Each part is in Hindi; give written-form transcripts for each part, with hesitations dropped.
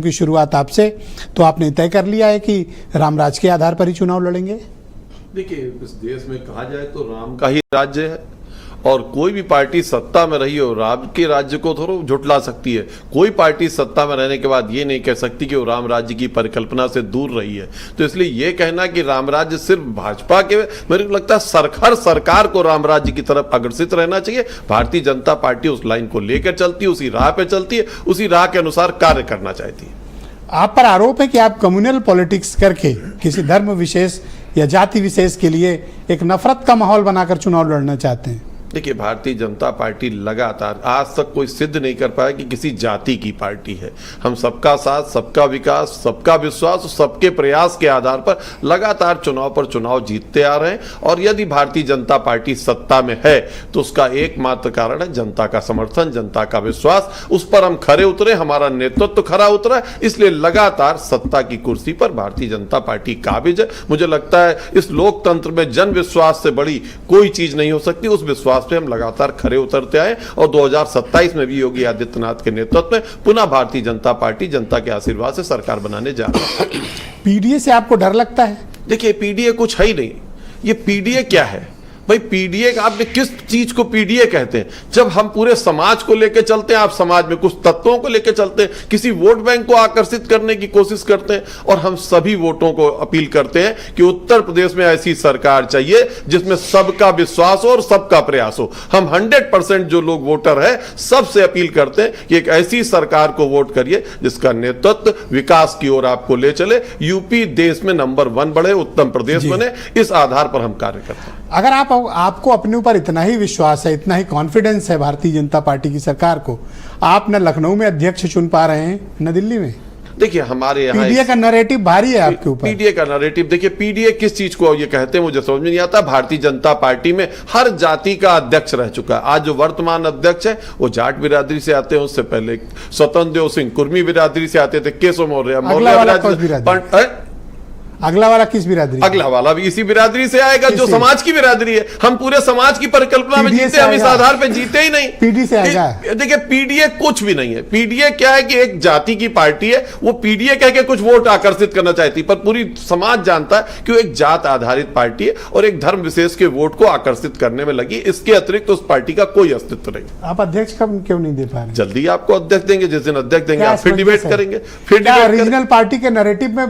की शुरुआत आपसे, तो आपने तय कर लिया है कि रामराज के आधार पर ही चुनाव लड़ेंगे? देखिए, इस देश में कहा जाए तो राम का ही राज्य है और कोई भी पार्टी सत्ता में रही हो राम के राज्य को थोड़ा झुठला सकती है। कोई पार्टी सत्ता में रहने के बाद ये नहीं कह सकती कि वो राम राज्य की परिकल्पना से दूर रही है। तो इसलिए ये कहना कि राम राज्य सिर्फ भाजपा के, मेरे को लगता है हर सरकार को राम राज्य की तरफ अग्रसित रहना चाहिए। भारतीय जनता पार्टी उस लाइन को लेकर चलती है, उसी राह पे चलती है, उसी राह के अनुसार कार्य करना चाहती है। आप पर आरोप है कि आप कम्युनल पॉलिटिक्स करके किसी धर्म विशेष या जाति विशेष के लिए एक नफरत का माहौल बनाकर चुनाव लड़ना चाहते हैं। देखिए, भारतीय जनता पार्टी लगातार आज तक कोई सिद्ध नहीं कर पाया कि किसी जाति की पार्टी है। हम सबका साथ, सबका विकास, सबका विश्वास और सबके प्रयास के आधार पर लगातार चुनाव पर चुनाव जीतते आ रहे हैं। और यदि भारतीय जनता पार्टी सत्ता में है तो उसका एकमात्र कारण है जनता का समर्थन, जनता का विश्वास। उस पर हम खरे उतरे, हमारा नेतृत्व खरा उतरा, इसलिए लगातार सत्ता की कुर्सी पर भारतीय जनता पार्टी काबिज है। मुझे लगता है इस लोकतंत्र में जन विश्वास से बड़ी कोई चीज नहीं हो सकती। उस विश्वास पे हम लगातार खरे उतरते आए और 2027 में भी योगी आदित्यनाथ के नेतृत्व में पुनः भारतीय जनता पार्टी जनता के आशीर्वाद से सरकार बनाने जा रही है। पीडीए से आपको डर लगता है? देखिए, पीडीए कुछ है ही नहीं। ये पीडीए क्या है भाई? पीडीए आपने किस चीज को पीडीए कहते हैं? जब हम पूरे समाज को लेकर चलते हैं, आप समाज में कुछ तत्वों को लेकर चलते हैं, किसी वोट बैंक को आकर्षित करने की कोशिश करते हैं और हम सभी वोटों को अपील करते हैं कि उत्तर प्रदेश में ऐसी सरकार चाहिए जिसमें सबका विश्वास हो और सबका प्रयास हो। हम 100% जो लोग वोटर है सबसे अपील करते हैं कि एक ऐसी सरकार को वोट करिए जिसका नेतृत्व विकास की ओर आपको ले चले, यूपी देश में नंबर 1 बढ़े, उत्तर प्रदेश बने। इस आधार पर हम कार्य करते हैं। अगर आपको अपने ऊपर इतना ही विश्वास है, इतना ही कॉन्फिडेंस है भारतीय जनता पार्टी की सरकार को, आप न लखनऊ में अध्यक्ष चुन पा रहे हैं न दिल्ली में। देखिए, हमारे यहाँ पीडीए का नैरेटिव भारी है आपके ऊपर। पीडीए का नैरेटिव, देखिए पीडीए किस चीज को ये कहते हैं मुझे समझ में नहीं आता। भारतीय जनता पार्टी में हर जाति का अध्यक्ष रह चुका है। आज जो वर्तमान अध्यक्ष है वो जाट बिरादरी से आते हैं, उससे पहले स्वतंत्र देव सिंह कुर्मी बिरादरी से आते थे, केशव मौर्य अगला वाला किस बिरादरी? अगला वाला भी इसी बिरादरी से आएगा जो समाज की बिरादरी है। हम पूरे समाज की परिकल्पना में जीते, हम इस आधार पे जीते ही नहीं। पीडी से आएगा? देखिए, पीडीए कुछ भी नहीं है। पीडीए क्या है कि एक जाति की पार्टी है। वो पीडीए कह के कुछ वोट आकर्षित करना चाहती है, पर पूरी समाज जानता है कि वो एक जात आधारित पार्टी है और एक धर्म विशेष के वोट को आकर्षित करने में लगी। इसके अतिरिक्त उस पार्टी का कोई अस्तित्व नहीं। आप अध्यक्ष कब क्यों नहीं दे पा रहे? जल्दी आपको अध्यक्ष देंगे, जिस दिन अध्यक्ष देंगे आप फिर डिबेट करेंगे। रीजनल पार्टी के नैरेटिव में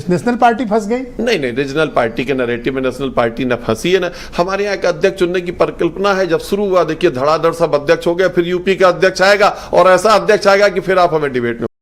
नेशनल पार्टी फंस गई? नहीं, रीजनल पार्टी के नैरेटिव में नेशनल पार्टी न फंसी है ना। हमारे यहाँ का अध्यक्ष चुनने की परिकल्पना है। जब शुरू हुआ, देखिए धड़ाधड़ सब अध्यक्ष हो गया, फिर यूपी का अध्यक्ष आएगा और ऐसा अध्यक्ष आएगा कि फिर आप हमें डिबेट में